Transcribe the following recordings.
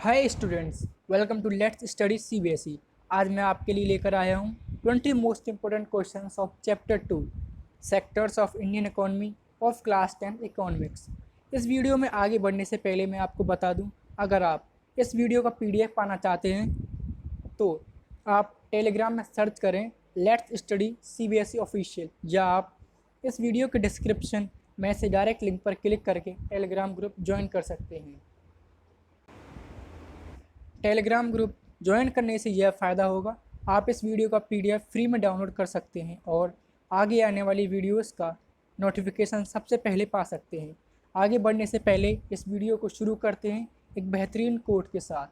Hi students, welcome to let's study CBSE. आज मैं आपके लिए लेकर आया हूँ 20 most important questions of chapter 2 sectors of Indian economy of class 10 economics. इस वीडियो में आगे बढ़ने से पहले मैं आपको बता दूँ, अगर आप इस वीडियो का पीडीएफ पाना चाहते हैं तो आप टेलीग्राम में सर्च करें लेट्स स्टडी सीबीएसई ऑफिशियल, या आप इस वीडियो के डिस्क्रिप्शन में से डायरेक्ट लिंक पर क्लिक करके टेलीग्राम ग्रुप ज्वाइन कर सकते हैं। टेलीग्राम ग्रुप ज्वाइन करने से यह फ़ायदा होगा, आप इस वीडियो का पीडीएफ फ्री में डाउनलोड कर सकते हैं और आगे आने वाली वीडियोस का नोटिफिकेशन सबसे पहले पा सकते हैं। आगे बढ़ने से पहले इस वीडियो को शुरू करते हैं एक बेहतरीन कोट के साथ।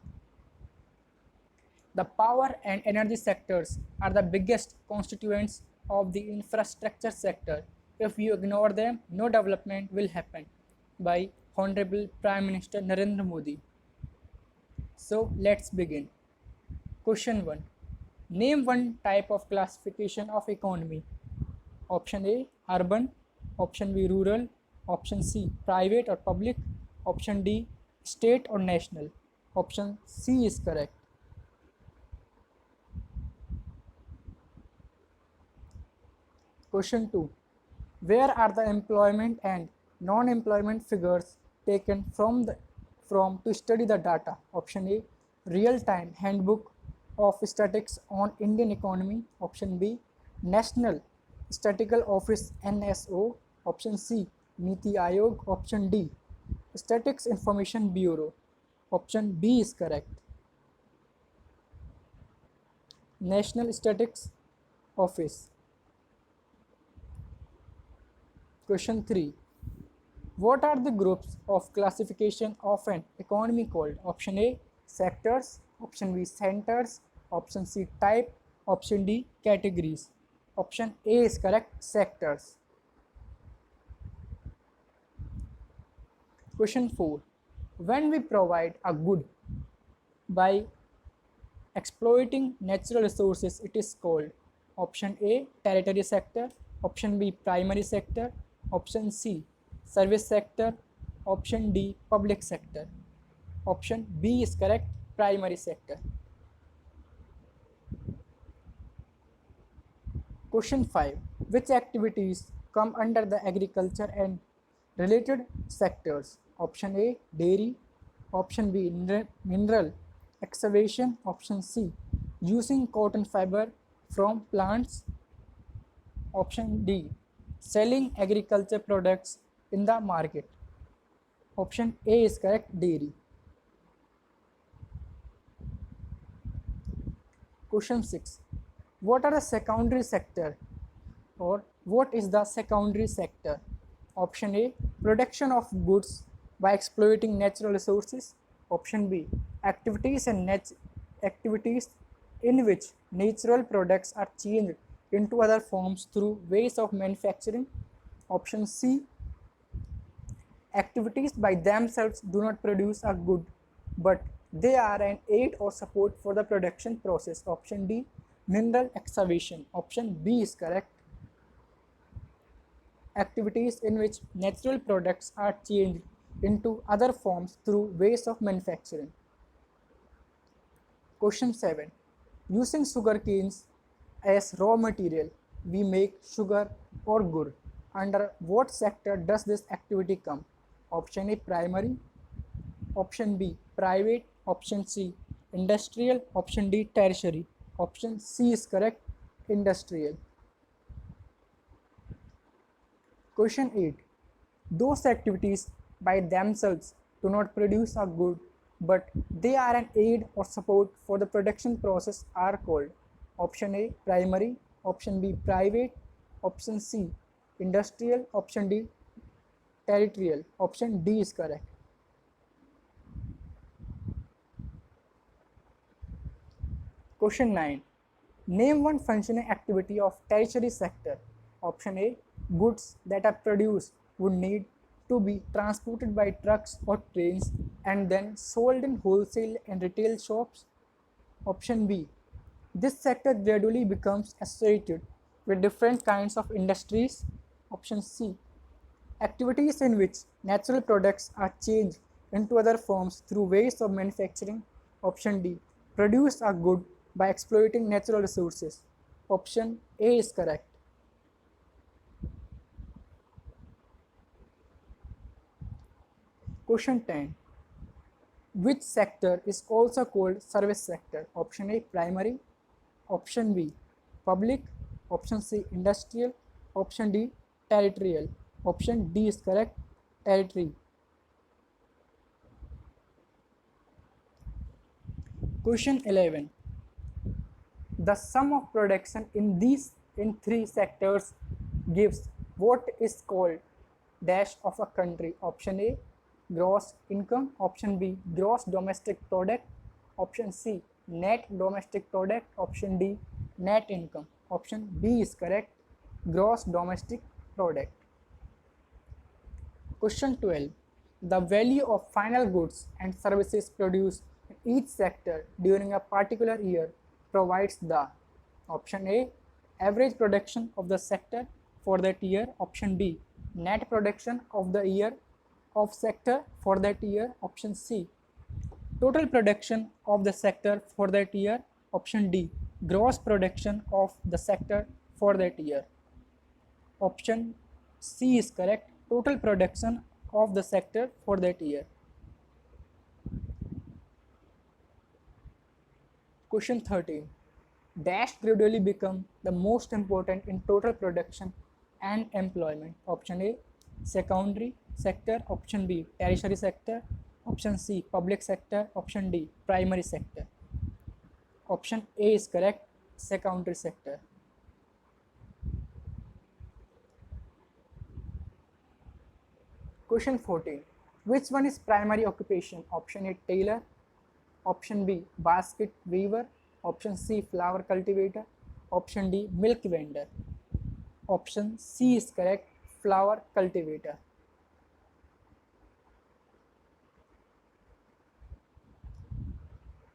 The power and energy sectors are the biggest constituents of the infrastructure sector. If you ignore them no development will happen. By Honorable Prime Minister Narendra Modi. So let's begin. Question 1. Name one type of classification of economy. Option A urban, option B rural, option C private or public, option D state or national. Option C is correct. Question 2. Where are the employment and non-employment figures taken from to study the data? Option A real-time handbook of statistics on Indian economy. Option B National Statistical Office NSO. Option C Niti Aayog. Option D Statistics Information Bureau. Option B is correct. National Statistics Office. Question 3. What are the groups of classification of an economy called? Option A sectors, option B centers, option C type, option D categories. Option A is correct, sectors. Question 4. When we provide a good by exploiting natural resources, it is called. Option A territory sector, option B primary sector, option C service sector, option D public sector. Option B is correct, primary sector. Question 5. Which activities come under the agriculture and related sectors? Option A dairy, option B mineral excavation, option C using cotton fiber from plants, option D selling agriculture products in the market. Option A is correct, dairy. Question 6. What are the secondary sector, or what is the secondary sector? Option A production of goods by exploiting natural resources. Option B activities in which natural products are changed into other forms through ways of manufacturing. Option C activities by themselves do not produce a good, but they are an aid or support for the production process. Option D mineral excavation. Option B is correct. Activities in which natural products are changed into other forms through ways of manufacturing. Question 7. Using sugar canes as raw material, we make sugar or gur. Under what sector does this activity come? Option A primary, option B private, option C industrial, option D tertiary. Option C is correct, industrial. Question 8. Those activities by themselves do not produce a good, but they are an aid or support for the production process are called. Option A primary, option B private, option C industrial, option D territorial. Option D is correct. Question 9. Name one functioning activity of tertiary sector. Option A goods that are produced would need to be transported by trucks or trains and then sold in wholesale and retail shops. Option B this sector gradually becomes associated with different kinds of industries. Option C activities in which natural products are changed into other forms through ways of manufacturing. Option D. Produce a good by exploiting natural resources. Option A is correct. Question 10. Which sector is also called service sector? Option A primary, option B public, option C industrial, option D territorial. Option D is correct, territory. Question 11. The sum of production in three sectors gives what is called dash of a country. Option A gross income, option B gross domestic product, option C net domestic product, option D net income. Option B is correct, gross domestic product. Question 12. The value of final goods and services produced in each sector during a particular year provides the option A average production of the sector for that year, option B net production of the year of sector for that year, option C total production of the sector for that year, option D gross production of the sector for that year. Option C is correct, total production of the sector for that year. Question 13. Dash gradually become the most important in total production and employment. Option A secondary sector, option B tertiary sector, option C public sector, option D primary sector. Option A is correct, secondary sector. Question 14. Which one is primary occupation? Option A tailor, option B basket weaver, option C flower cultivator, option D milk vendor. Option C is correct, flower cultivator.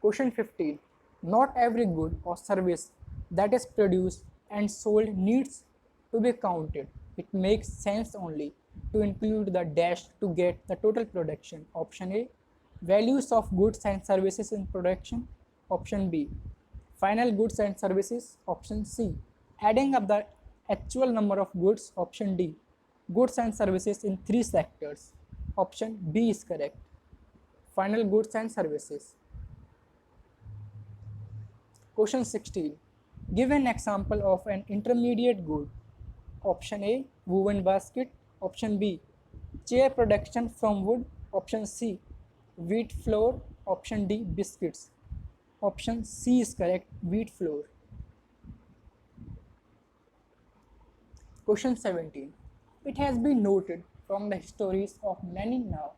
Question 15. Not every good or service that is produced and sold needs to be counted. It makes sense only to include the dash to get the total production. Option A values of goods and services in production, option B final goods and services, option C adding up the actual number of goods, option D goods and services in three sectors. Option B is correct, final goods and services. Question 16. Give an example of an intermediate good. Option A woven basket, option B chair production from wood, option C wheat flour, option D biscuits. Option C is correct, wheat flour. Question 17. It has been noted from the histories of many now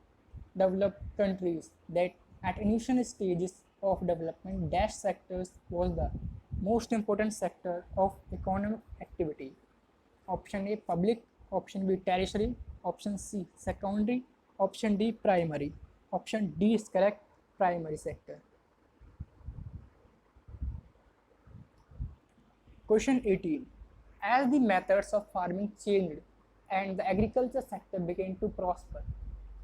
developed countries that at initial stages of development dash sectors was the most important sector of economic activity. Option A public, option B tertiary, option C secondary, option D primary. Option D is correct, primary sector. Question 18. As the methods of farming changed and the agriculture sector began to prosper,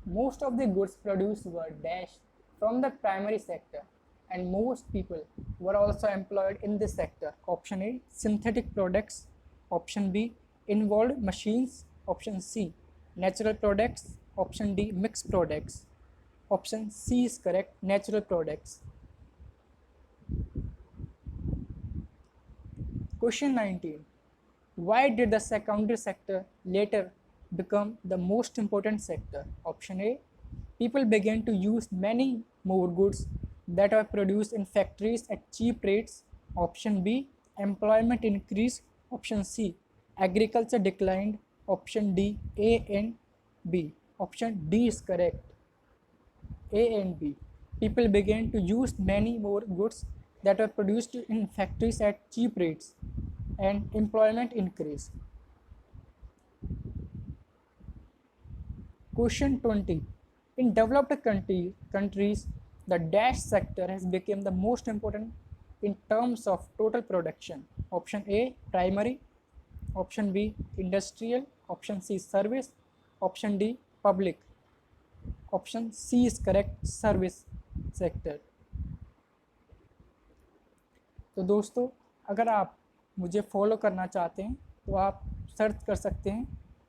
most of the goods produced were dashed from the primary sector and most people were also employed in this sector. Option A synthetic products, option B involved machines, option C natural products, option D mixed products. Option C is correct, natural products. Question 19. Why did the secondary sector later become the most important sector? Option A. People began to use many more goods that were produced in factories at cheap rates. Option B. Employment increased. Option C. Agriculture declined. Option D. A and B. Option D is correct. A and B. People began to use many more goods that were produced in factories at cheap rates and employment increased. Question 20. In developed countries, the dash sector has become the most important in terms of total production. Option A primary, option B industrial, option C service, option D public. Option C is correct, service sector. तो दोस्तों, अगर आप मुझे follow करना चाहते हैं तो आप सर्च कर सकते हैं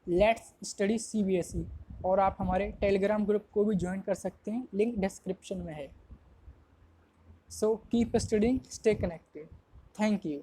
लेट्स स्टडी CBSE, और आप हमारे टेलीग्राम ग्रुप को भी ज्वाइन कर सकते हैं, लिंक डिस्क्रिप्शन में है। So keep studying, stay connected. Thank you.